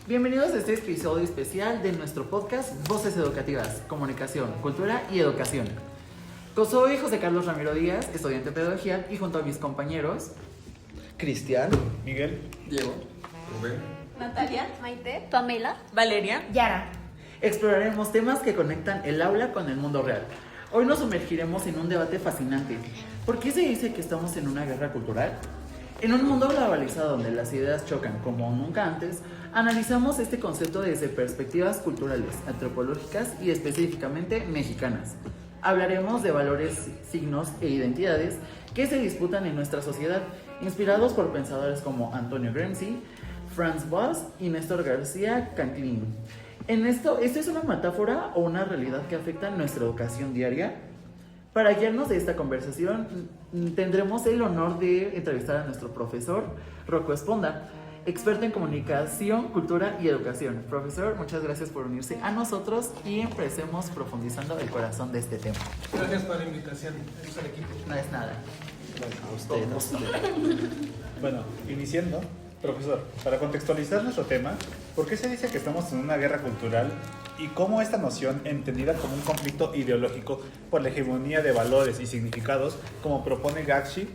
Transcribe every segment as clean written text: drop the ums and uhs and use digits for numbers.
Bienvenidos a este episodio especial de nuestro podcast Voces Educativas, Comunicación, Cultura y Educación. Soy José Carlos Ramiro Díaz, estudiante de Pedagogía, y junto a mis compañeros Cristian, Miguel, Diego, Rubén, Natalia, Maite, Pamela, Valeria, Yara. exploraremos temas que conectan el aula con el mundo real. Hoy nos sumergiremos en un debate fascinante. ¿Por qué se dice que estamos en una guerra cultural? En un mundo globalizado donde las ideas chocan como nunca antes, analizamos este concepto desde perspectivas culturales, antropológicas y específicamente mexicanas. Hablaremos de valores, signos e identidades que se disputan en nuestra sociedad, inspirados por pensadores como Antonio Gramsci, Franz Boas y Néstor García Canclín. ¿Esto es una metáfora o una realidad que afecta nuestra educación diaria? Para guiarnos de esta conversación, tendremos el honor de entrevistar a nuestro profesor, Rocco Esponda, experto en comunicación, cultura y educación. Profesor, muchas gracias por unirse a nosotros y empecemos profundizando el corazón de este tema. gracias por la invitación. Es el equipo. No es nada. a usted. Bueno, iniciando, profesor, para contextualizar nuestro tema, ¿por qué se dice que estamos en una guerra cultural y cómo esta noción, entendida como un conflicto ideológico por la hegemonía de valores y significados, como propone Gramsci,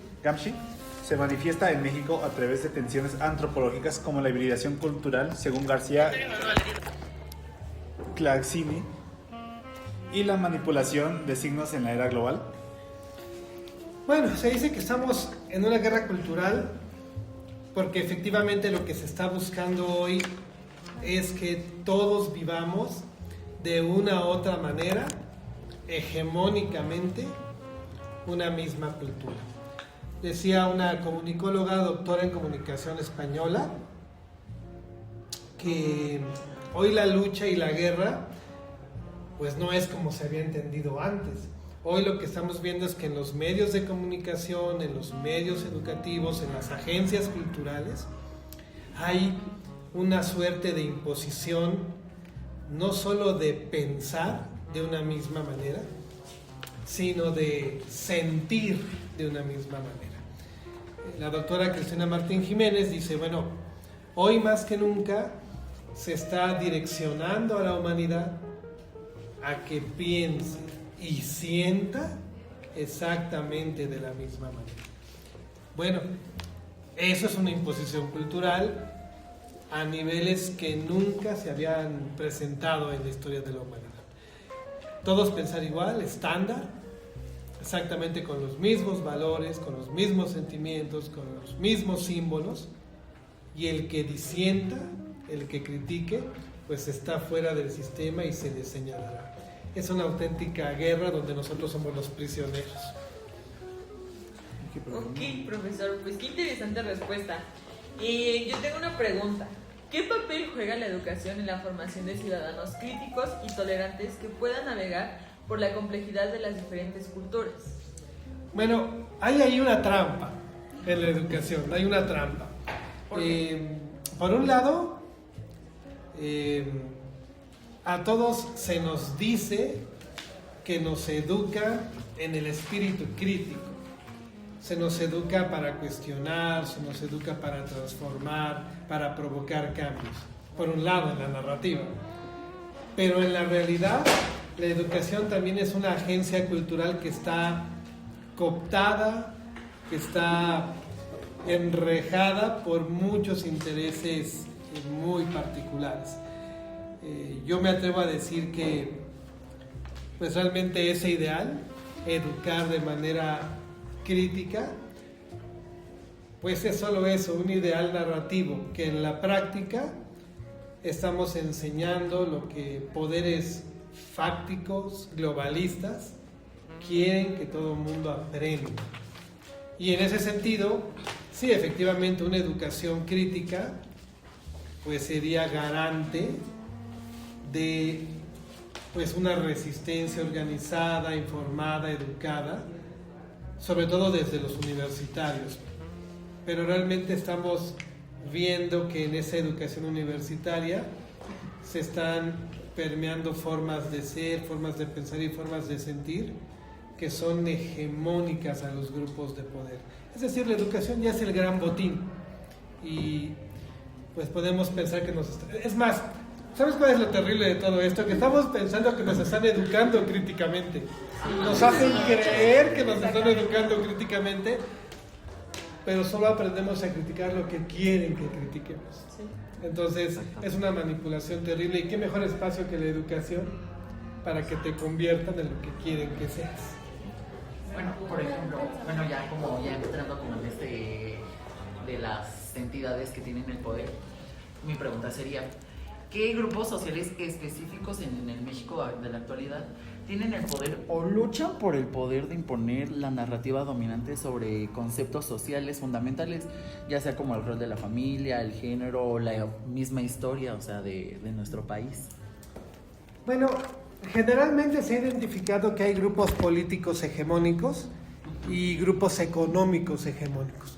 se manifiesta en México a través de tensiones antropológicas como la hibridación cultural, según García Claxini, y la manipulación de signos en la era global? Bueno, se dice que estamos en una guerra cultural porque efectivamente lo que se está buscando hoy es que todos vivamos de una u otra manera, hegemónicamente, una misma cultura. Decía una comunicóloga, doctora en comunicación española, que hoy la lucha y la guerra pues no es como se había entendido antes. Hoy lo que estamos viendo es que en los medios de comunicación, en los medios educativos, en las agencias culturales, hay una suerte de imposición, no solo de pensar de una misma manera, sino de sentir de una misma manera. La doctora Cristina Martín Jiménez dice, bueno, hoy más que nunca se está direccionando a la humanidad a que piense y sienta exactamente de la misma manera. Bueno, eso es una imposición cultural a niveles que nunca se habían presentado en la historia de la humanidad. Todos pensar igual, estándar, exactamente con los mismos valores, con los mismos sentimientos, con los mismos símbolos, y el que disienta, el que critique, pues está fuera del sistema y se le señalará. Es una auténtica guerra donde nosotros somos los prisioneros. Ok, profesor, pues qué interesante respuesta. Yo tengo una pregunta. ¿Qué papel juega la educación en la formación de ciudadanos críticos y tolerantes que puedan navegar por la complejidad de las diferentes culturas? Bueno, hay ahí una trampa en la educación, hay una trampa. Por un lado, a todos se nos dice que nos educa en el espíritu crítico. Se nos educa para cuestionar, se nos educa para transformar, para provocar cambios. Por un lado, en la narrativa. Pero en la realidad, la educación también es una agencia cultural que está cooptada, que está enrejada por muchos intereses muy particulares. Yo me atrevo a decir que pues realmente ese ideal, educar de manera crítica, pues es solo eso, un ideal narrativo, que en la práctica estamos enseñando lo que poderes fácticos, globalistas, quieren que todo el mundo aprenda. Y en ese sentido, sí, efectivamente una educación crítica pues sería garante de pues una resistencia organizada, informada, educada, sobre todo desde los universitarios. Pero realmente estamos viendo que en esa educación universitaria se están permeando formas de ser, formas de pensar y formas de sentir que son hegemónicas a los grupos de poder. Es decir, la educación ya es el gran botín y pues podemos pensar que nos está... Es más, ¿sabes cuál es lo terrible de todo esto? Que estamos pensando que nos están educando críticamente. Nos hacen creer que nos están educando críticamente, pero solo aprendemos a criticar lo que quieren que critiquemos. Entonces, es una manipulación terrible. ¿Y qué mejor espacio que la educación para que te conviertan en lo que quieren que seas? Bueno, por ejemplo, ya entrando como en de las entidades que tienen el poder, mi pregunta sería, ¿qué grupos sociales específicos en el México de la actualidad tienen el poder o luchan por el poder de imponer la narrativa dominante sobre conceptos sociales fundamentales, ya sea como el rol de la familia, el género o la misma historia, o sea, de nuestro país? Bueno, generalmente se ha identificado que hay grupos políticos hegemónicos y grupos económicos hegemónicos.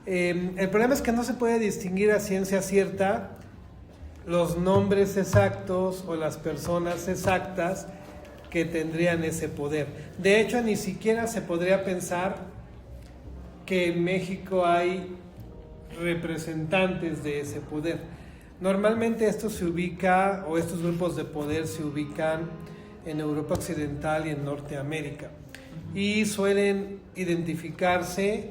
El problema es que no se puede distinguir a ciencia cierta los nombres exactos o las personas exactas que tendrían ese poder. De hecho, ni siquiera se podría pensar que en México hay representantes de ese poder. Normalmente esto se ubica, o estos grupos de poder se ubican en Europa Occidental y en Norteamérica, y suelen identificarse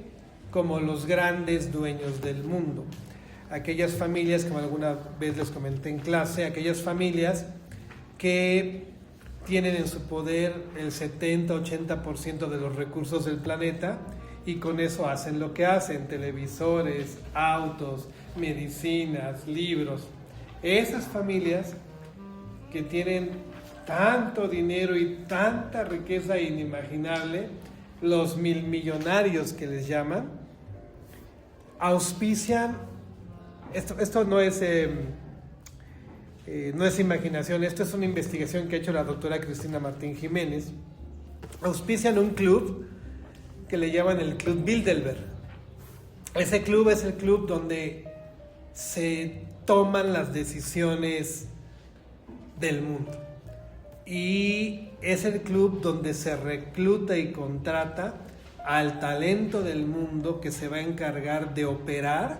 como los grandes dueños del mundo. Aquellas familias, como alguna vez les comenté en clase, aquellas familias que tienen en su poder el 70-80% de los recursos del planeta, y con eso hacen lo que hacen: televisores, autos, medicinas, libros. Esas familias que tienen tanto dinero y tanta riqueza inimaginable, los milmillonarios que les llaman, auspician, esto no es imaginación, esto es una investigación que ha hecho la doctora Cristina Martín Jiménez, auspician un club que le llaman el Club Bilderberg. Ese club es el club donde se toman las decisiones del mundo, y es el club donde se recluta y contrata al talento del mundo que se va a encargar de operar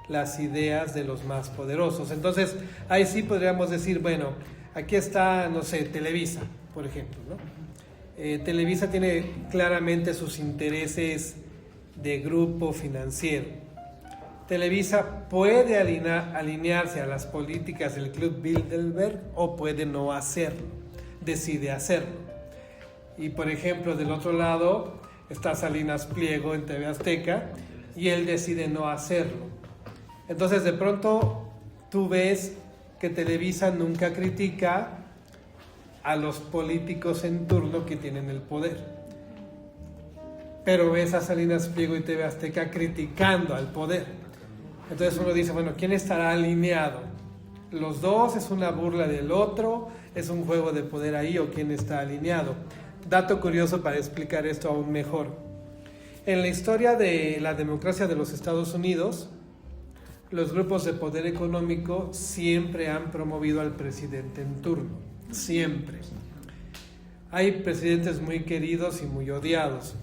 las ideas de los más poderosos. Entonces, ahí sí podríamos decir, bueno, aquí está, no sé, Televisa, por ejemplo, ¿no? Televisa tiene claramente sus intereses de grupo financiero. Televisa puede alinearse a las políticas del Club Bilderberg o puede no hacerlo, decide hacerlo. Y por ejemplo, del otro lado está Salinas Pliego en TV Azteca, y él decide no hacerlo. Entonces de pronto tú ves que Televisa nunca critica a los políticos en turno que tienen el poder, pero ves a Salinas Pliego y TV Azteca criticando al poder. Entonces uno dice, bueno, ¿quién estará alineado? ¿Los dos? ¿Es una burla del otro? ¿Es un juego de poder ahí? ¿O quién está alineado? Dato curioso para explicar esto aún mejor. En la historia de la democracia de los Estados Unidos, los grupos de poder económico siempre han promovido al presidente en turno. Siempre. Hay presidentes muy queridos y muy odiados.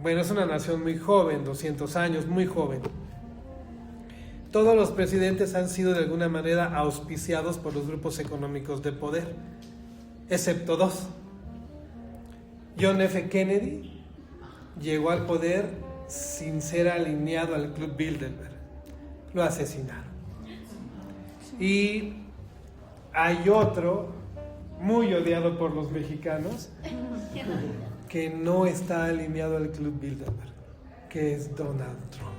Bueno, es una nación muy joven, 200 años, muy joven. Todos los presidentes han sido de alguna manera auspiciados por los grupos económicos de poder, excepto dos. John F. Kennedy llegó al poder sin ser alineado al Club Bilderberg. Lo asesinaron. Y hay otro muy odiado por los mexicanos que no está alineado al Club Bilderberg, que es Donald Trump.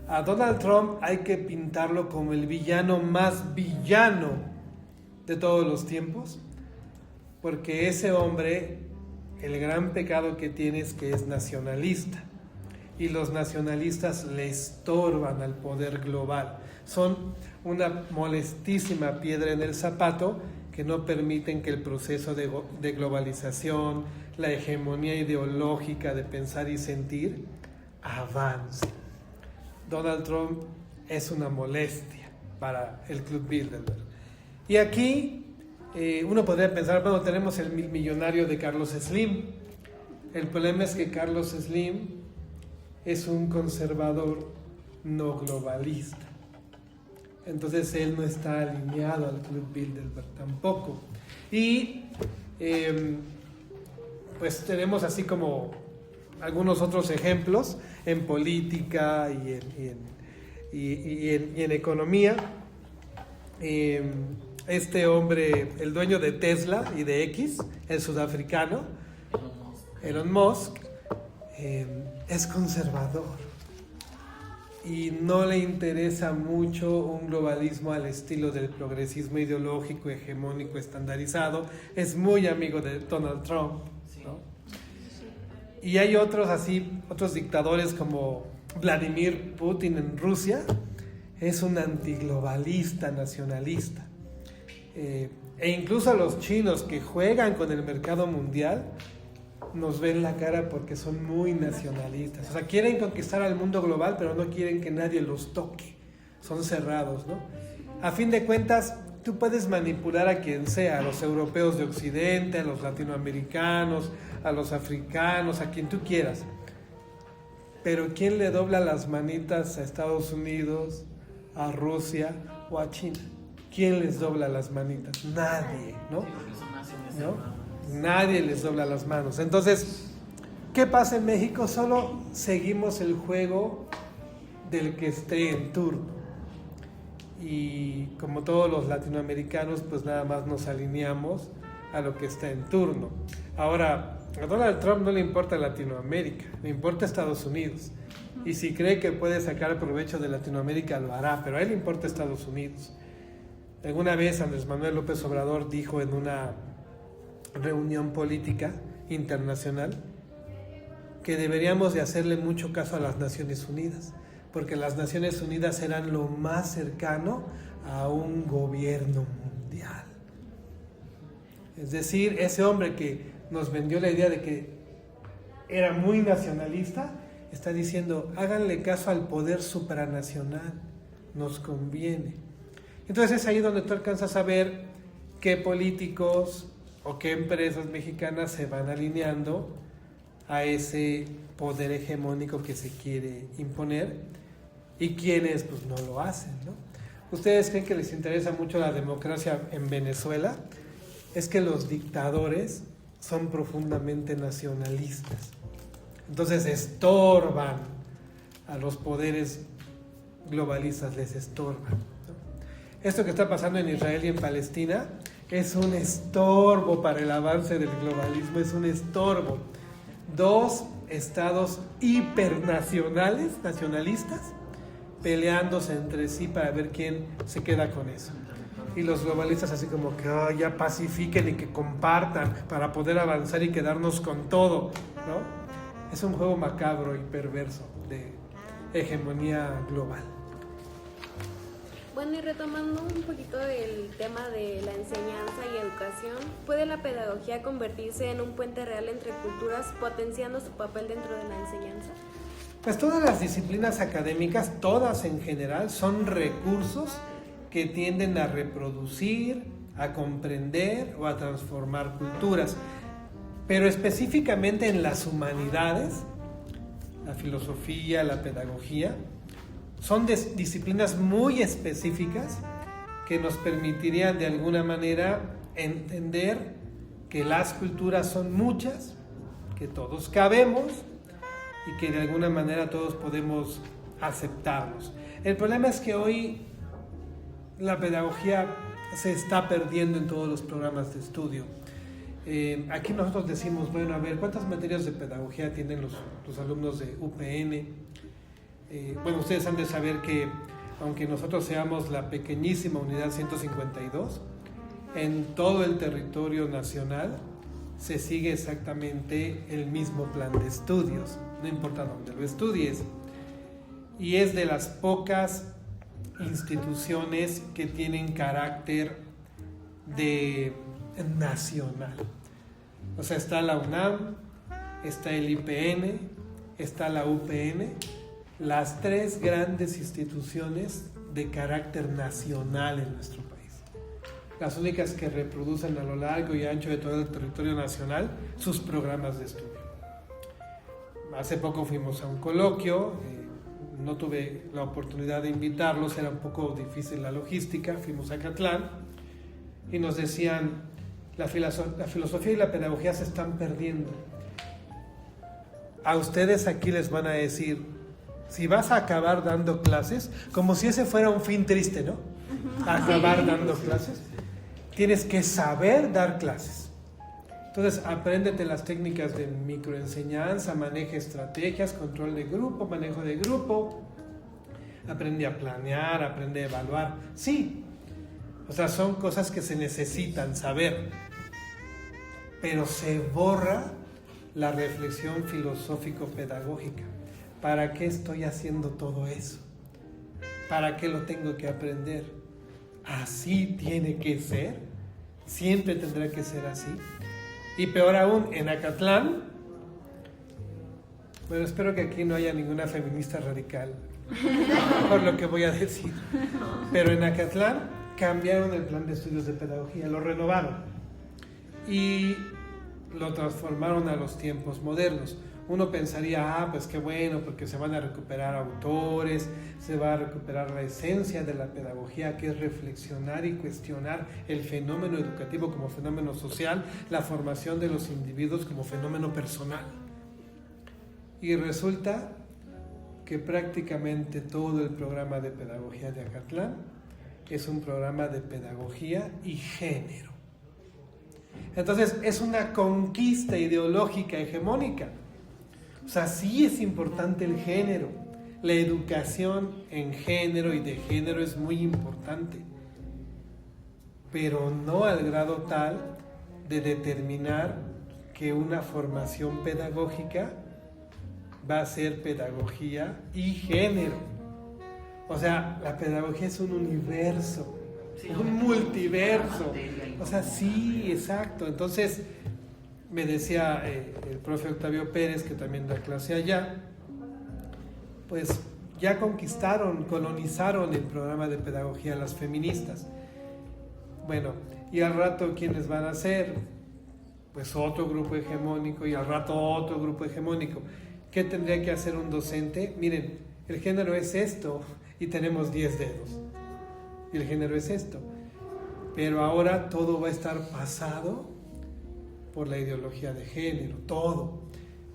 A Donald Trump hay que pintarlo como el villano más villano de todos los tiempos, porque ese hombre, el gran pecado que tiene es que es nacionalista, y los nacionalistas le estorban al poder global. Son una molestísima piedra en el zapato que no permiten que el proceso de globalización, la hegemonía ideológica de pensar y sentir, avance. Donald Trump es una molestia para el Club Bilderberg. Y aquí uno podría pensar, bueno, tenemos el millonario de Carlos Slim. El problema es que Carlos Slim es un conservador no globalista. Entonces él no está alineado al Club Bilderberg tampoco. Y pues tenemos así como algunos otros ejemplos en política y en economía. Este hombre, el dueño de Tesla y de X, el sudafricano, Elon Musk, es conservador y no le interesa mucho un globalismo al estilo del progresismo ideológico, hegemónico, estandarizado. Es muy amigo de Donald Trump, ¿no? Y hay otros dictadores como Vladimir Putin en Rusia. Es un antiglobalista, nacionalista. E incluso los chinos que juegan con el mercado mundial nos ven la cara porque son muy nacionalistas. O sea, quieren conquistar al mundo global, pero no quieren que nadie los toque. Son cerrados, ¿no? A fin de cuentas, tú puedes manipular a quien sea, a los europeos de Occidente, a los latinoamericanos, a los africanos, a quien tú quieras. Pero ¿quién le dobla las manitas a Estados Unidos, a Rusia o a China? ¿Quién les dobla las manitas? Nadie, ¿no? ¿No? Nadie les dobla las manos. Entonces, ¿qué pasa en México? Solo seguimos el juego del que esté en turno. Y como todos los latinoamericanos, pues nada más nos alineamos a lo que está en turno. Ahora, a Donald Trump no le importa Latinoamérica, le importa Estados Unidos. Y si cree que puede sacar provecho de Latinoamérica, lo hará, pero a él le importa Estados Unidos. Alguna vez Andrés Manuel López Obrador dijo en una reunión política internacional que deberíamos de hacerle mucho caso a las Naciones Unidas, porque las Naciones Unidas eran lo más cercano a un gobierno mundial. Es decir, ese hombre que nos vendió la idea de que era muy nacionalista, está diciendo, háganle caso al poder supranacional, nos conviene. Entonces es ahí donde tú alcanzas a ver qué políticos o qué empresas mexicanas se van alineando a ese poder hegemónico que se quiere imponer y quienes pues no lo hacen, ¿no? ¿Ustedes creen que les interesa mucho la democracia en Venezuela? Es que los dictadores son profundamente nacionalistas. Entonces estorban a los poderes globalistas, les estorban, ¿no? Esto que está pasando en Israel y en Palestina es un estorbo para el avance del globalismo, es un estorbo. Dos estados hipernacionales, nacionalistas, peleándose entre sí para ver quién se queda con eso. Y los globalistas así como que ya pacifiquen y que compartan para poder avanzar y quedarnos con todo, ¿no? Es un juego macabro y perverso de hegemonía global. Bueno, y retomando un poquito el tema de la enseñanza y educación, ¿puede la pedagogía convertirse en un puente real entre culturas, potenciando su papel dentro de la enseñanza? Pues todas las disciplinas académicas, todas en general, son recursos que tienden a reproducir, a comprender o a transformar culturas. Pero específicamente en las humanidades, la filosofía, la pedagogía, son disciplinas muy específicas que nos permitirían de alguna manera entender que las culturas son muchas, que todos cabemos y que de alguna manera todos podemos aceptarlos. El problema es que hoy la pedagogía se está perdiendo en todos los programas de estudio. Aquí nosotros decimos, bueno, a ver, ¿cuántas materias de pedagogía tienen los alumnos de UPN? Bueno, ustedes han de saber que aunque nosotros seamos la pequeñísima unidad 152, en todo el territorio nacional se sigue exactamente el mismo plan de estudios, no importa dónde lo estudies. Y es de las pocas instituciones que tienen carácter de nacional. O sea, está la UNAM, está el IPN, está la UPN, las tres grandes instituciones de carácter nacional en nuestro país. Las únicas que reproducen a lo largo y ancho de todo el territorio nacional sus programas de estudio. Hace poco fuimos a un coloquio, no tuve la oportunidad de invitarlos, era un poco difícil la logística, fuimos a Acatlán y nos decían, la filosofía y la pedagogía se están perdiendo. A ustedes aquí les van a decir, si vas a acabar dando clases, como si ese fuera un fin triste, ¿no? Acabar dando clases, tienes que saber dar clases. Entonces, apréndete las técnicas de microenseñanza, maneja estrategias, control de grupo, manejo de grupo, aprende a planear, aprende a evaluar. Sí, o sea, son cosas que se necesitan saber, pero se borra la reflexión filosófico-pedagógica. ¿Para qué estoy haciendo todo eso? ¿Para qué lo tengo que aprender? ¿Así tiene que ser? ¿Siempre tendrá que ser así? Y peor aún, en Acatlán, bueno, espero que aquí no haya ninguna feminista radical por lo que voy a decir, pero en Acatlán cambiaron el plan de estudios de pedagogía, lo renovaron y lo transformaron a los tiempos modernos. Uno pensaría, pues qué bueno, porque se van a recuperar autores, se va a recuperar la esencia de la pedagogía, que es reflexionar y cuestionar el fenómeno educativo como fenómeno social, la formación de los individuos como fenómeno personal. Y resulta que prácticamente todo el programa de pedagogía de Acatlán es un programa de pedagogía y género. Entonces, es una conquista ideológica hegemónica. O sea, sí es importante el género. La educación en género y de género es muy importante, pero no al grado tal de determinar que una formación pedagógica va a ser pedagogía y género. O sea, la pedagogía es un universo, un multiverso. O sea, sí, exacto. Entonces, me decía el profe Octavio Pérez, que también da clase allá, pues ya conquistaron, colonizaron el programa de pedagogía las feministas. Bueno, y al rato, ¿quiénes van a ser? Pues otro grupo hegemónico y al rato otro grupo hegemónico. ¿Qué tendría que hacer un docente? Miren, el género es esto y tenemos 10 dedos. Y el género es esto. Pero ahora todo va a estar pasado por la ideología de género, todo.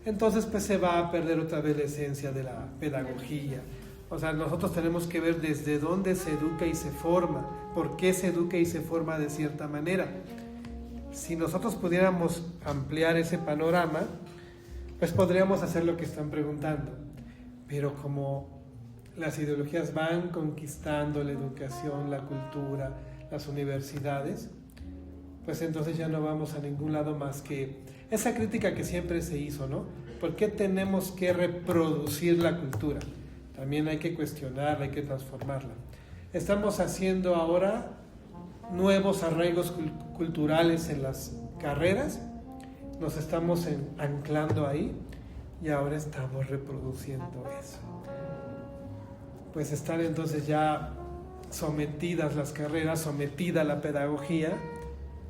Entonces pues se va a perder otra vez la esencia de la pedagogía. O sea, nosotros tenemos que ver desde dónde se educa y se forma, por qué se educa y se forma de cierta manera. Si nosotros pudiéramos ampliar ese panorama, pues podríamos hacer lo que están preguntando. Pero como las ideologías van conquistando la educación, la cultura, las universidades, pues entonces ya no vamos a ningún lado más que esa crítica que siempre se hizo, ¿no? ¿Por qué tenemos que reproducir la cultura? También hay que cuestionarla, hay que transformarla. Estamos haciendo ahora nuevos arraigos culturales en las carreras, nos estamos anclando ahí y ahora estamos reproduciendo eso. Pues están entonces ya sometidas las carreras, sometida la pedagogía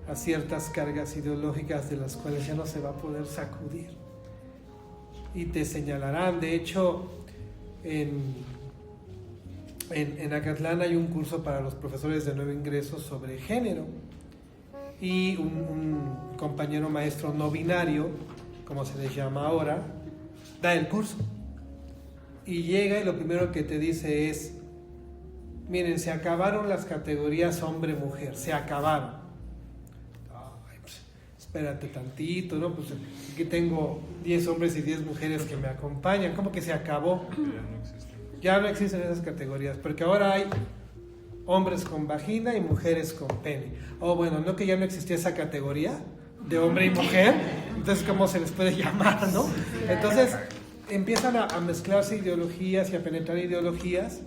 a ciertas cargas ideológicas de las cuales ya no se va a poder sacudir. Y te señalarán, de hecho, en Acatlán hay un curso para los profesores de nuevo ingreso sobre género. Y un compañero maestro no binario, como se les llama ahora, da el curso. Y llega y lo primero que te dice es, miren, se acabaron las categorías hombre-mujer, se acabaron. Espérate tantito, ¿no? Pues aquí tengo 10 hombres y 10 mujeres que me acompañan. ¿Cómo que se acabó? Ya no existen esas categorías, porque ahora hay hombres con vagina y mujeres con pene. Oh, bueno, no que ya no existía esa categoría de hombre y mujer, entonces ¿cómo se les puede llamar, no? Entonces empiezan a mezclarse ideologías y a penetrar ideologías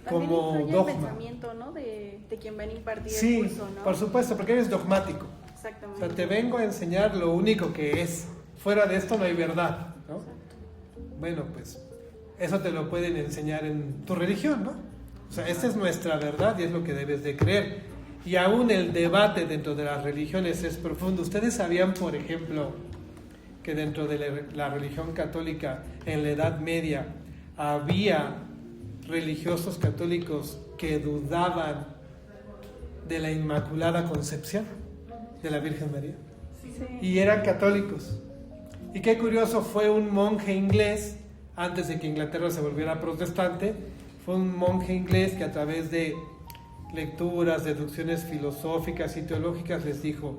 como también dogma. El pensamiento, ¿no? de quien va a impartir Sí, el curso, ¿no? por supuesto, porque eres dogmático. O Exactamente. sea, te vengo a enseñar lo único que es. Fuera de esto no hay verdad, ¿no? Bueno, pues eso te lo pueden enseñar en tu religión, ¿no? O sea, esta es nuestra verdad y es lo que debes de creer. Y aún el debate dentro de las religiones es profundo. ¿Ustedes sabían, por ejemplo, que dentro de la religión católica en la Edad Media había religiosos católicos que dudaban de la Inmaculada Concepción de la Virgen María. Y eran católicos. Y qué curioso, fue un monje inglés, antes de que Inglaterra se volviera protestante, fue un monje inglés que a través de lecturas, deducciones filosóficas y teológicas les dijo: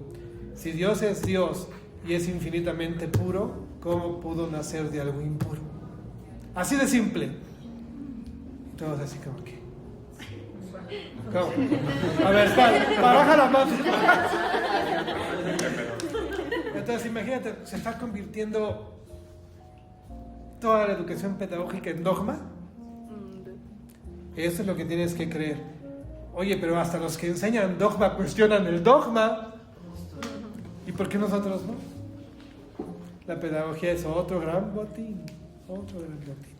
si Dios es Dios y es infinitamente puro, ¿cómo pudo nacer de algo impuro? Así de simple. Y todos así como que... ¿Cómo? A ver, baja la mano. Entonces imagínate, se está convirtiendo toda la educación pedagógica en dogma. Eso es lo que tienes que creer. Oye, pero hasta los que enseñan dogma cuestionan el dogma. ¿Y por qué nosotros no? La pedagogía es otro gran botín. Otro gran botín.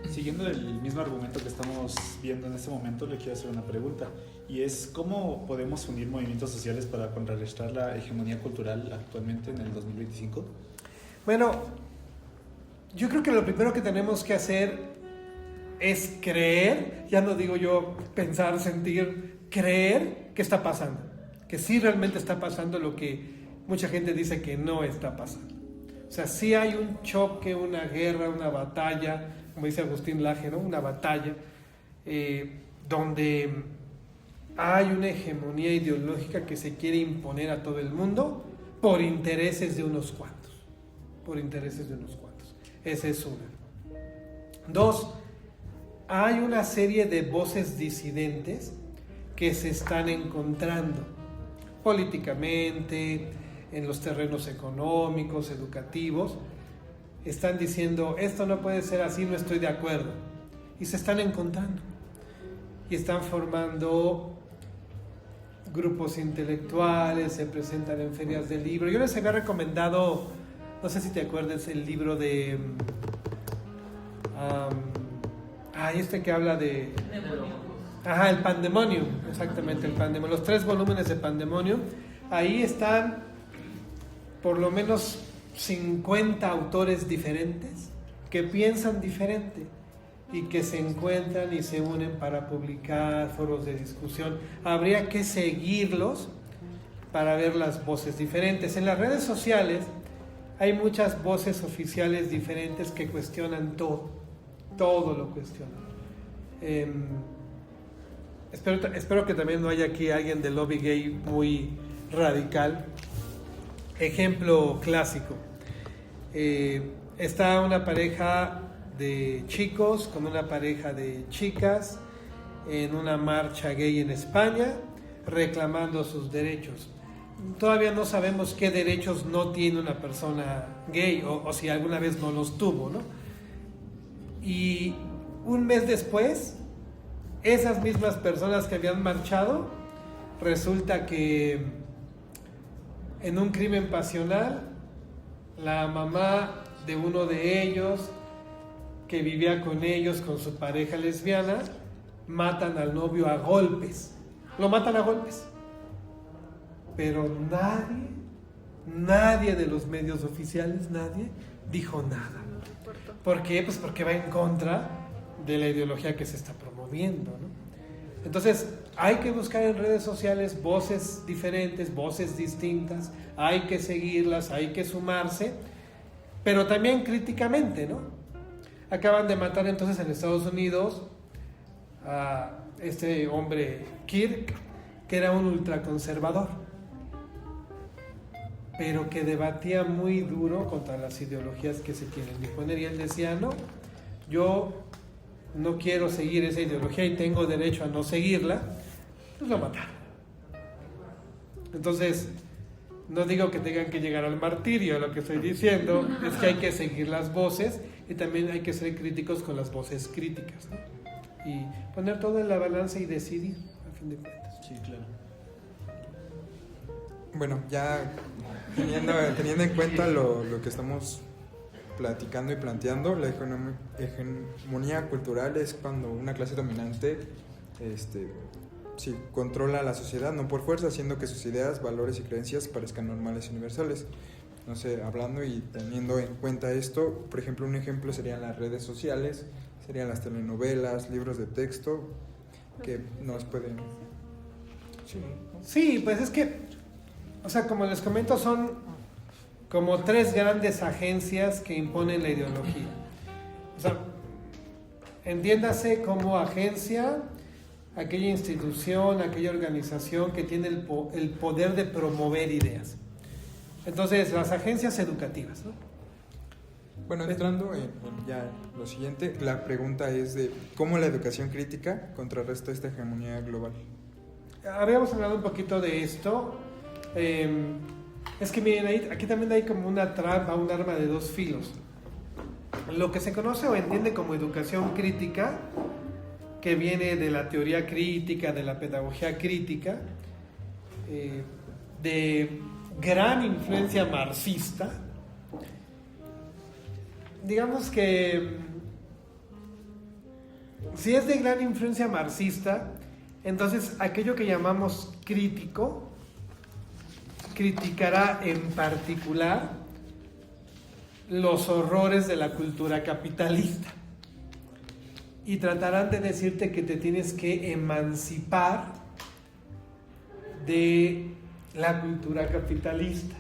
Siguiendo el mismo argumento que estamos viendo en este momento, le quiero hacer una pregunta. Y es, ¿cómo podemos unir movimientos sociales para contrarrestar la hegemonía cultural actualmente en el 2025? Bueno, yo creo que lo primero que tenemos que hacer es creer, ya no digo yo pensar, sentir, creer que está pasando, que sí realmente está pasando lo que mucha gente dice que no está pasando. O sea, sí hay un choque, una guerra, una batalla, como dice Agustín Laje, ¿no? Una batalla donde hay una hegemonía ideológica que se quiere imponer a todo el mundo por intereses de unos cuantos. Por intereses de unos cuantos. Esa es una. Dos, hay una serie de voces disidentes que se están encontrando políticamente, en los terrenos económicos, educativos. Están diciendo, esto no puede ser así, no estoy de acuerdo. Y se están encontrando. Y están formando grupos intelectuales, se presentan en ferias de libro. Yo les había recomendado, no sé si te acuerdas, el libro de... este que habla de... el Pandemonium, exactamente, el Pandemonium. Los 3 volúmenes de Pandemonium. Ahí están por lo menos 50 autores diferentes que piensan diferente y que se encuentran y se unen para publicar foros de discusión. Habría que seguirlos para ver las voces diferentes. En las redes sociales hay muchas voces oficiales diferentes que cuestionan todo lo cuestionan. Espero que también no haya aquí alguien del lobby gay muy radical. Ejemplo clásico. Está una pareja de chicos con una pareja de chicas en una marcha gay en España reclamando sus derechos. Todavía no sabemos qué derechos no tiene una persona gay o si alguna vez no los tuvo, ¿no? Y un mes después, esas mismas personas que habían marchado, resulta que en un crimen pasional, la mamá de uno de ellos, que vivía con ellos, con su pareja lesbiana, matan al novio a golpes. Lo matan a golpes. Pero nadie de los medios oficiales, nadie dijo nada. ¿Por qué? Pues porque va en contra de la ideología que se está promoviendo, ¿no? Entonces, hay que buscar en redes sociales voces diferentes, voces distintas, hay que seguirlas, hay que sumarse, pero también críticamente, ¿no? Acaban de matar entonces en Estados Unidos a este hombre Kirk, que era un ultraconservador, pero que debatía muy duro contra las ideologías que se quieren imponer, y él decía, no, yo no quiero seguir esa ideología y tengo derecho a no seguirla. Pues lo mataron. Entonces, no digo que tengan que llegar al martirio, lo que estoy diciendo es que hay que seguir las voces y también hay que ser críticos con las voces críticas, ¿no? Y poner todo en la balanza y decidir, a fin de cuentas. Sí, claro. Bueno, ya teniendo en cuenta lo que estamos platicando y planteando, la hegemonía cultural es cuando una clase dominante controla a la sociedad, no por fuerza, haciendo que sus ideas, valores y creencias parezcan normales y universales. No sé, hablando y teniendo en cuenta esto, por ejemplo, un ejemplo serían las redes sociales. serían las telenovelas, libros de texto que nos pueden... Sí, ¿no? Sí, pues es que, o sea, como les comento, son como 3 grandes agencias que imponen la ideología. O sea, entiéndase como agencia aquella institución, aquella organización que tiene el poder de promover ideas. Entonces, las agencias educativas, ¿no? Bueno, entrando en ya lo siguiente, la pregunta es de cómo la educación crítica contrarresta esta hegemonía global. Habíamos hablado un poquito de esto. Es que miren, aquí también hay como una trampa, un arma de 2 filos. Lo que se conoce o entiende como educación crítica, que viene de la teoría crítica, de la pedagogía crítica, de gran influencia marxista. Digamos que si es de gran influencia marxista, entonces aquello que llamamos crítico criticará en particular los horrores de la cultura capitalista y tratarán de decirte que te tienes que emancipar de la cultura capitalista.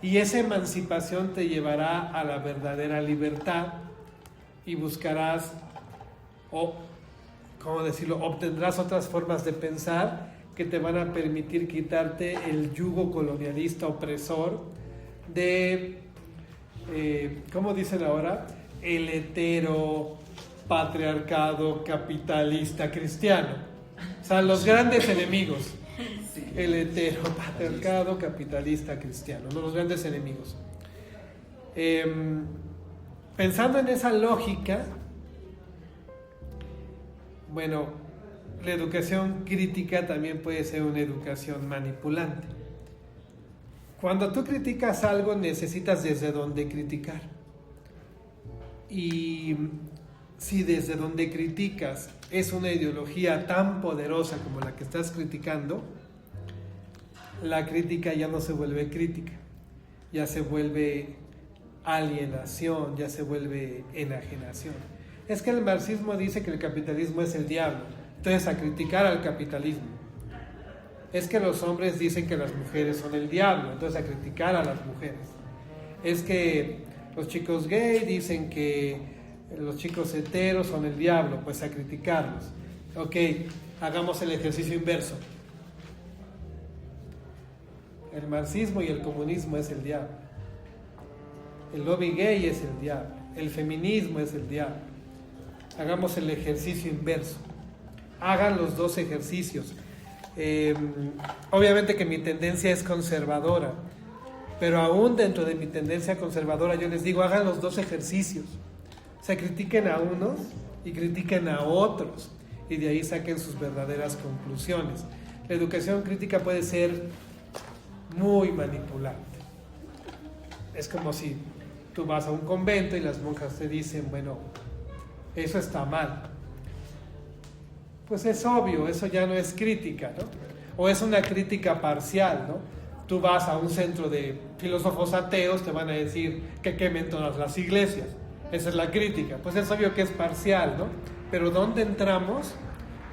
Y esa emancipación te llevará a la verdadera libertad y buscarás, o, ¿cómo decirlo?, obtendrás otras formas de pensar que te van a permitir quitarte el yugo colonialista opresor de, ¿cómo dicen ahora?, el hetero patriarcado capitalista cristiano. O sea, los grandes enemigos. El heteropatriarcado capitalista cristiano, ¿no? Los grandes enemigos. Pensando en esa lógica, bueno, la educación crítica también puede ser una educación manipulante. Cuando tú criticas algo, necesitas desde dónde criticar. Y si desde donde criticas es una ideología tan poderosa como la que estás criticando, la crítica ya no se vuelve crítica, ya se vuelve alienación, ya se vuelve enajenación. Es que el marxismo dice que el capitalismo es el diablo, entonces a criticar al capitalismo. Es que los hombres dicen que las mujeres son el diablo, entonces a criticar a las mujeres. Es que los chicos gay dicen que los chicos heteros son el diablo, pues a criticarlos. Ok, hagamos el ejercicio inverso. El marxismo y el comunismo es el diablo. El lobby gay es el diablo. El feminismo es el diablo. Hagamos el ejercicio inverso. Hagan los 2 ejercicios. Obviamente que mi tendencia es conservadora, pero aún dentro de mi tendencia conservadora yo les digo, hagan los 2 ejercicios. O sea, critiquen a unos y critiquen a otros, y de ahí saquen sus verdaderas conclusiones. La educación crítica puede ser muy manipulante. Es como si tú vas a un convento y las monjas te dicen, bueno, eso está mal. Pues es obvio, eso ya no es crítica, ¿no? O es una crítica parcial, ¿no? Tú vas a un centro de filósofos ateos, te van a decir que quemen todas las iglesias. Esa es la crítica. Pues es obvio que es parcial, ¿no? Pero ¿dónde entramos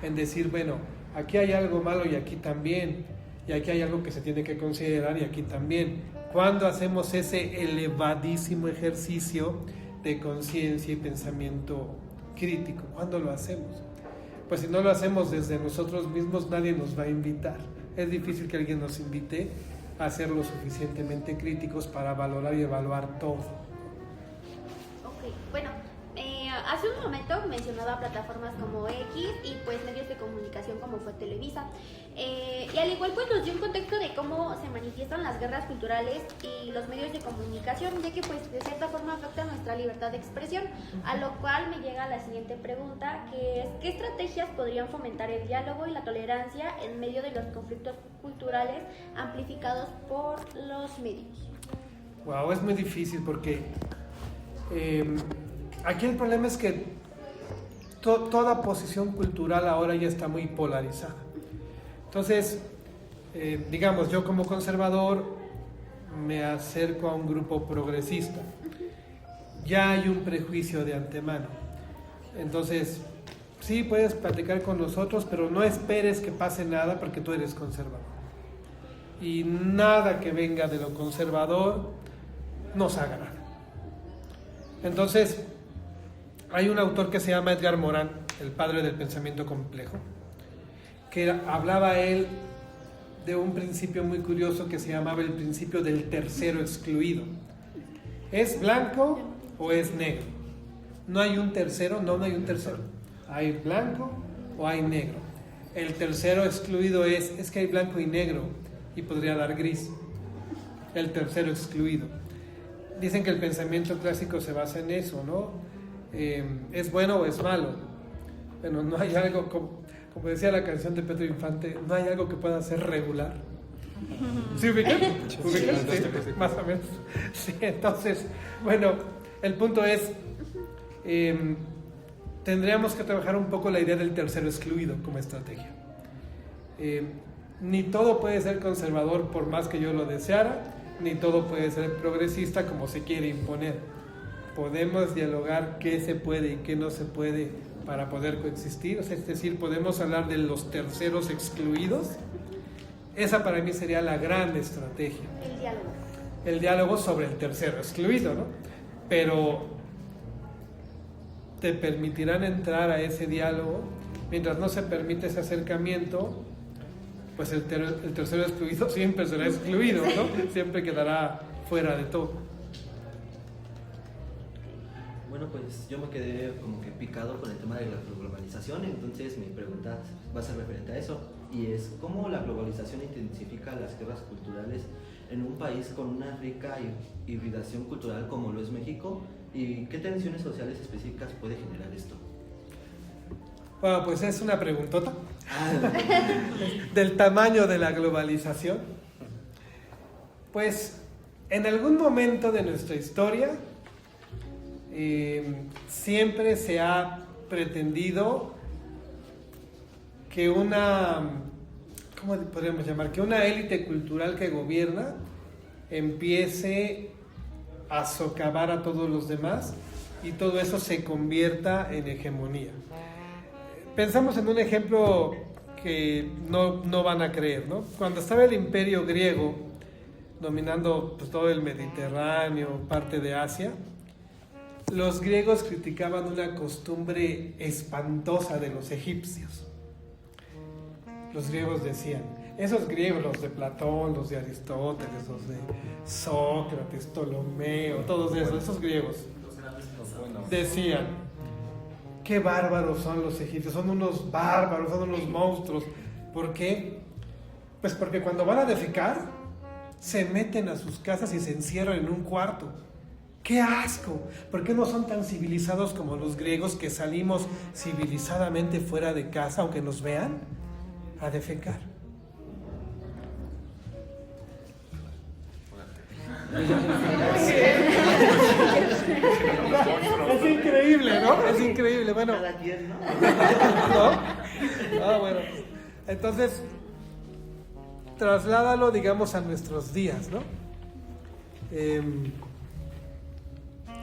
en decir, bueno, aquí hay algo malo y aquí también, y aquí hay algo que se tiene que considerar y aquí también? ¿Cuándo hacemos ese elevadísimo ejercicio de conciencia y pensamiento crítico? ¿Cuándo lo hacemos? Pues si no lo hacemos desde nosotros mismos, nadie nos va a invitar. Es difícil que alguien nos invite a ser lo suficientemente críticos para valorar y evaluar todo. Ok, bueno, hace un momento mencionaba plataformas como X y pues medios de comunicación como fue Televisa. Y al igual pues nos dio un contexto de cómo se manifiestan las guerras culturales y los medios de comunicación, ya que pues de cierta forma afecta nuestra libertad de expresión, a lo cual me llega la siguiente pregunta, que es ¿qué estrategias podrían fomentar el diálogo y la tolerancia en medio de los conflictos culturales amplificados por los medios? Wow, es muy difícil porque aquí el problema es que toda posición cultural ahora ya está muy polarizada. Entonces, digamos, yo como conservador me acerco a un grupo progresista. Ya hay un prejuicio de antemano. Entonces, sí, puedes platicar con nosotros, pero no esperes que pase nada porque tú eres conservador. Y nada que venga de lo conservador nos haga. Entonces, hay un autor que se llama Edgar Morin, el padre del pensamiento complejo, que hablaba él de un principio muy curioso que se llamaba el principio del tercero excluido. ¿Es blanco o es negro? No hay un tercero, no hay un tercero. Hay blanco o hay negro. El tercero excluido es que hay blanco y negro y podría dar gris. El tercero excluido. Dicen que el pensamiento clásico se basa en eso, ¿no? ¿Es bueno o es malo? Bueno, no hay algo, como decía la canción de Pedro Infante, no hay algo que pueda ser regular. ¿Sí ubican? ¿Ubican? Sí, más o menos. Sí, entonces, bueno, el punto es, tendríamos que trabajar un poco la idea del tercero excluido como estrategia. Ni todo puede ser conservador por más que yo lo deseara, ni todo puede ser progresista como se quiere imponer. Podemos dialogar qué se puede y qué no se puede para poder coexistir, es decir, podemos hablar de los terceros excluidos. Esa para mí sería la gran estrategia. El diálogo. El diálogo sobre el tercero excluido, ¿no? Pero te permitirán entrar a ese diálogo. Mientras no se permite ese acercamiento, pues el tercero excluido siempre será excluido, ¿no? Siempre quedará fuera de todo. Bueno, pues yo me quedé como que picado con el tema de la globalización, entonces mi pregunta va a ser referente a eso, y es ¿cómo la globalización intensifica las guerras culturales en un país con una rica hibridación cultural como lo es México? ¿Y qué tensiones sociales específicas puede generar esto? Bueno, pues es una preguntota del tamaño de la globalización. Pues en algún momento de nuestra historia siempre se ha pretendido que ¿cómo podríamos llamar? Que una élite cultural que gobierna empiece a socavar a todos los demás y todo eso se convierta en hegemonía. Pensamos en un ejemplo que no van a creer, ¿no? Cuando estaba el Imperio griego dominando pues, todo el Mediterráneo, parte de Asia, los griegos criticaban una costumbre espantosa de los egipcios. Los griegos decían, esos griegos, los de Platón, los de Aristóteles, los de Sócrates, Ptolomeo, todos esos griegos decían, qué bárbaros son los egipcios, son unos bárbaros, son unos monstruos. ¿Por qué? Pues porque cuando van a defecar, se meten a sus casas y se encierran en un cuarto. ¡Qué asco! ¿Por qué no son tan civilizados como los griegos que salimos civilizadamente fuera de casa, aunque nos vean, a defecar? Es increíble, ¿no? Es increíble, bueno. ¿No? Ah, bueno. Entonces, trasládalo, digamos, a nuestros días, ¿no?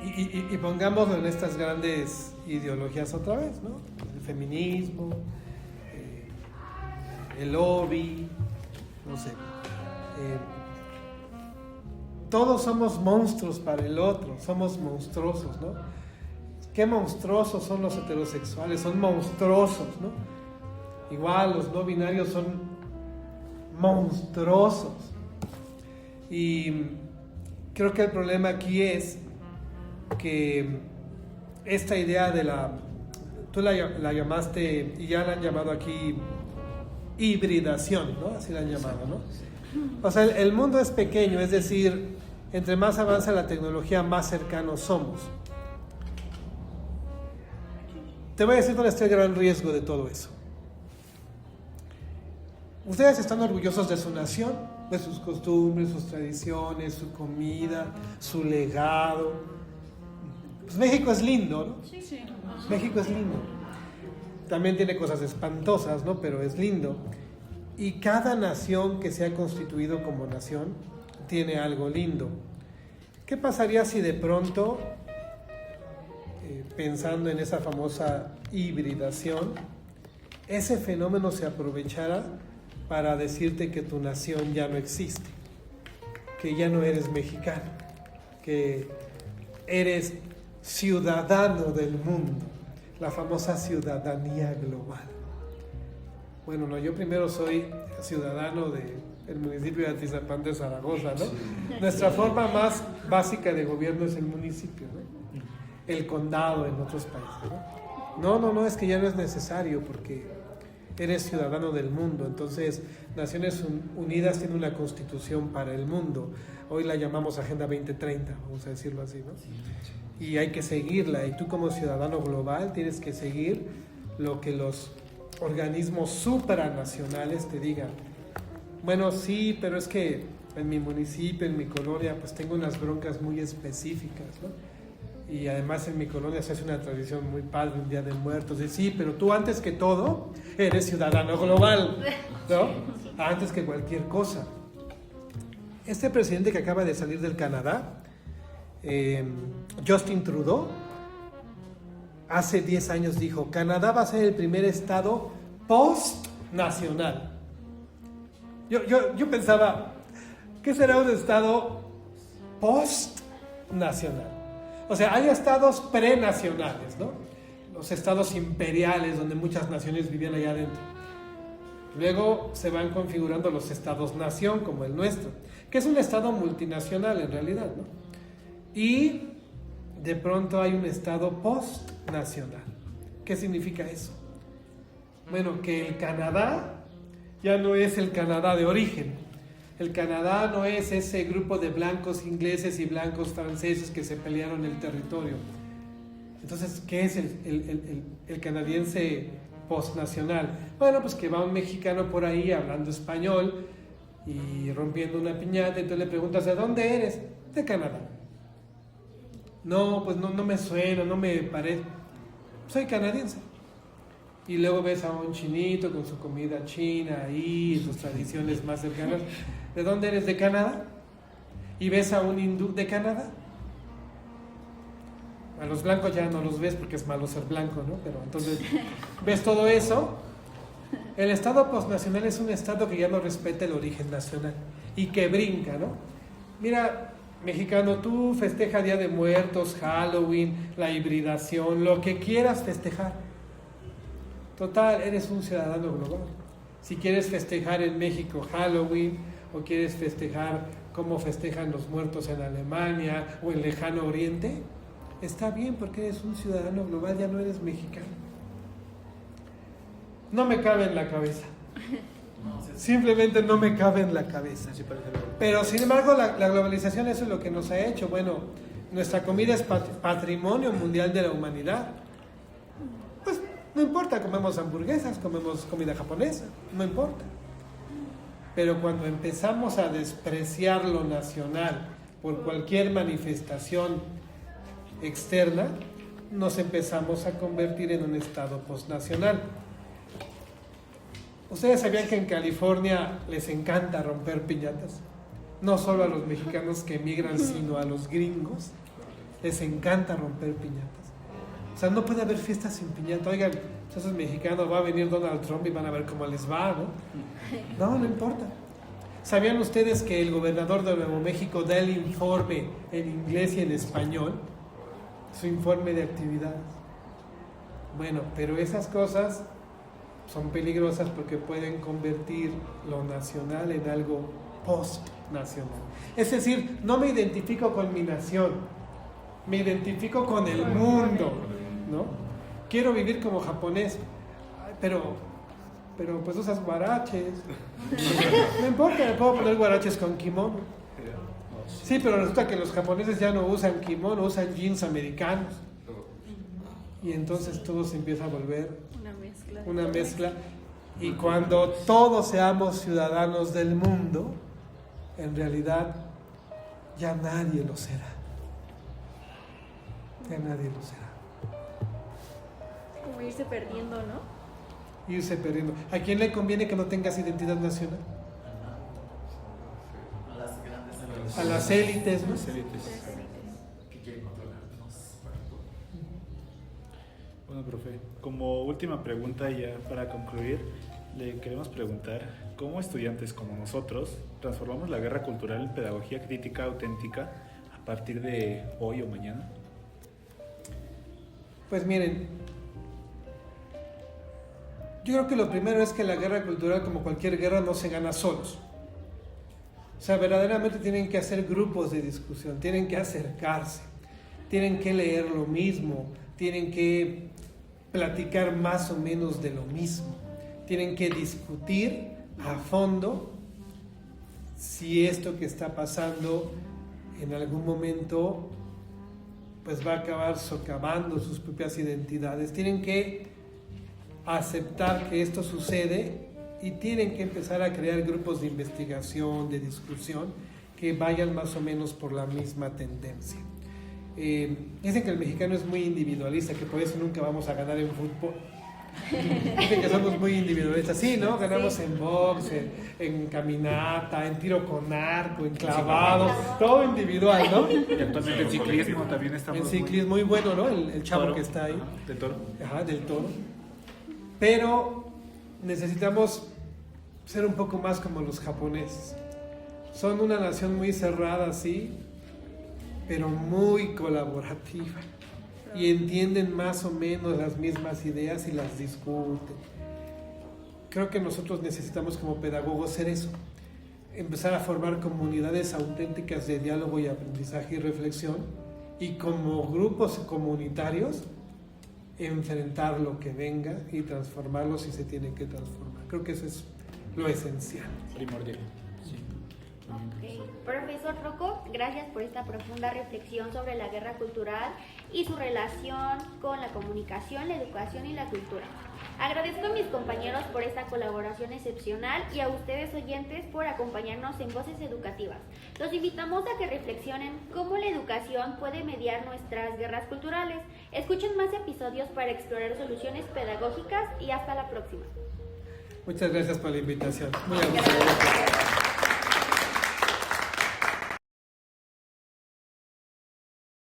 Y pongámoslo en estas grandes ideologías otra vez, ¿no? El feminismo, el lobby, no sé. Todos somos monstruos para el otro, somos monstruosos, ¿no? Qué monstruosos son los heterosexuales, son monstruosos, ¿no? Igual los no binarios son monstruosos. Y creo que el problema aquí es que esta idea de tú la llamaste, y ya la han llamado aquí hibridación, ¿no? Así la han llamado, ¿no? O sea, el mundo es pequeño, es decir, entre más avanza la tecnología, más cercanos somos. Te voy a decir dónde está el gran riesgo de todo eso. Ustedes están orgullosos de su nación, de sus costumbres, sus tradiciones, su comida, su legado. Pues México es lindo, ¿no? Sí. México es lindo. También tiene cosas espantosas, ¿no? Pero es lindo. Y cada nación que se ha constituido como nación tiene algo lindo. ¿Qué pasaría si de pronto pensando en esa famosa hibridación, ese fenómeno se aprovechara para decirte que tu nación ya no existe, que ya no eres mexicano, que eres ciudadano del mundo, la famosa ciudadanía global. Bueno, no, yo primero soy ciudadano del municipio de Atizapán de Zaragoza, ¿no? Sí. Nuestra forma más básica de gobierno es el municipio, ¿no? El condado en otros países, ¿no? No, es que ya no es necesario porque eres ciudadano del mundo. Entonces, Naciones Unidas tiene una constitución para el mundo. Hoy la llamamos Agenda 2030, vamos a decirlo así, ¿no? Y hay que seguirla. Y tú como ciudadano global tienes que seguir lo que los organismos supranacionales te digan. Bueno, sí, pero es que en mi municipio, en mi colonia, pues tengo unas broncas muy específicas, ¿no? Y además en mi colonia se hace una tradición muy padre, un Día de Muertos. Y sí, pero tú antes que todo eres ciudadano global, ¿no? Antes que cualquier cosa. Este presidente que acaba de salir del Canadá, Justin Trudeau, hace 10 años dijo, Canadá va a ser el primer estado post-nacional. Yo pensaba, ¿qué será un estado post-nacional? O sea, hay estados prenacionales, ¿no? Los estados imperiales donde muchas naciones vivían allá adentro. Luego se van configurando los estados-nación como el nuestro, que es un estado multinacional en realidad, ¿no? Y de pronto hay un estado post-nacional. ¿Qué significa eso? Bueno, que el Canadá ya no es el Canadá de origen. El Canadá no es ese grupo de blancos ingleses y blancos franceses que se pelearon el territorio. Entonces, ¿qué es el canadiense postnacional? Bueno, pues que va un mexicano por ahí hablando español y rompiendo una piñata y tú le preguntas, ¿de dónde eres? De Canadá. No, pues no me suena, no me parece. Soy canadiense. Y luego ves a un chinito con su comida china ahí, sus tradiciones más cercanas. ¿De dónde eres? ¿De Canadá? Y ves a un hindú de Canadá. A los blancos ya no los ves porque es malo ser blanco, ¿no? Pero entonces ves todo eso. El estado postnacional es un estado que ya no respeta el origen nacional y que brinca, ¿no? Mira, mexicano, tú festeja Día de Muertos, Halloween, la hibridación, lo que quieras festejar. Total, eres un ciudadano global. Si quieres festejar en México Halloween, o quieres festejar cómo festejan los muertos en Alemania o en Lejano Oriente, está bien porque eres un ciudadano global, ya no eres mexicano. No me cabe en la cabeza. Simplemente no me cabe en la cabeza. Pero sin embargo la globalización, eso es lo que nos ha hecho. Bueno, nuestra comida es patrimonio mundial de la humanidad. Pues no importa, comemos hamburguesas, comemos comida japonesa, no importa. Pero cuando empezamos a despreciar lo nacional por cualquier manifestación externa, nos empezamos a convertir en un estado postnacional. ¿Ustedes sabían que en California les encanta romper piñatas? No solo a los mexicanos que emigran, sino a los gringos. Les encanta romper piñatas. O sea, no puede haber fiestas sin piñata. Oigan, esos mexicanos, va a venir Donald Trump y van a ver cómo les va, ¿no? No importa. ¿Sabían ustedes que el gobernador de Nuevo México da el informe en inglés y en español? Su informe de actividades. Bueno, pero esas cosas son peligrosas porque pueden convertir lo nacional en algo post-nacional. Es decir, no me identifico con mi nación, me identifico con el mundo, ¿no? Quiero vivir como japonés, pero pues usas guaraches. No importa, me puedo poner guaraches con kimono. Sí, pero resulta que los japoneses ya no usan kimono, usan jeans americanos. Y entonces todo se empieza a volver una mezcla. Y cuando todos seamos ciudadanos del mundo, en realidad ya nadie lo será. Ya nadie lo será. Como irse perdiendo, ¿no? Irse perdiendo. ¿A quién le conviene que no tengas identidad nacional? A las élites, ¿no? Que quieren controlarnos. Bueno, profe, como última pregunta ya para concluir, le queremos preguntar cómo estudiantes como nosotros transformamos la guerra cultural en pedagogía crítica auténtica a partir de hoy o mañana. Pues miren, yo creo que lo primero es que la guerra cultural, como cualquier guerra, no se gana solos. O sea, verdaderamente tienen que hacer grupos de discusión, tienen que acercarse, tienen que leer lo mismo, tienen que platicar más o menos de lo mismo, tienen que discutir a fondo si esto que está pasando en algún momento pues va a acabar socavando sus propias identidades. Tienen que aceptar que esto sucede y tienen que empezar a crear grupos de investigación, de discusión, que vayan más o menos por la misma tendencia. Dicen que el mexicano es muy individualista, que por eso nunca vamos a ganar en fútbol. Dicen que somos muy individualistas. Sí, ¿no? Ganamos en box, en caminata, en tiro con arco, en clavado, todo individual, ¿no? Y actualmente en ciclismo también estamos. En ciclismo muy bueno, ¿no? El chavo Toro. que está ahí. Ajá, del toro. Ajá, del toro. Pero necesitamos ser un poco más como los japoneses. Son una nación muy cerrada, sí, pero muy colaborativa. Y entienden más o menos las mismas ideas y las discuten. Creo que nosotros necesitamos como pedagogos ser eso. Empezar a formar comunidades auténticas de diálogo y aprendizaje y reflexión. Y como grupos comunitarios, enfrentar lo que venga y transformarlo si se tiene que transformar. Creo que eso es lo esencial. Primordial. Sí. Ok. Profesor Rocco, gracias por esta profunda reflexión sobre la guerra cultural y su relación con la comunicación, la educación y la cultura. Agradezco a mis compañeros por esta colaboración excepcional y a ustedes oyentes por acompañarnos en Voces Educativas. Los invitamos a que reflexionen cómo la educación puede mediar nuestras guerras culturales. Escuchen más episodios para explorar soluciones pedagógicas y hasta la próxima. Muchas gracias por la invitación. Muy agradecido.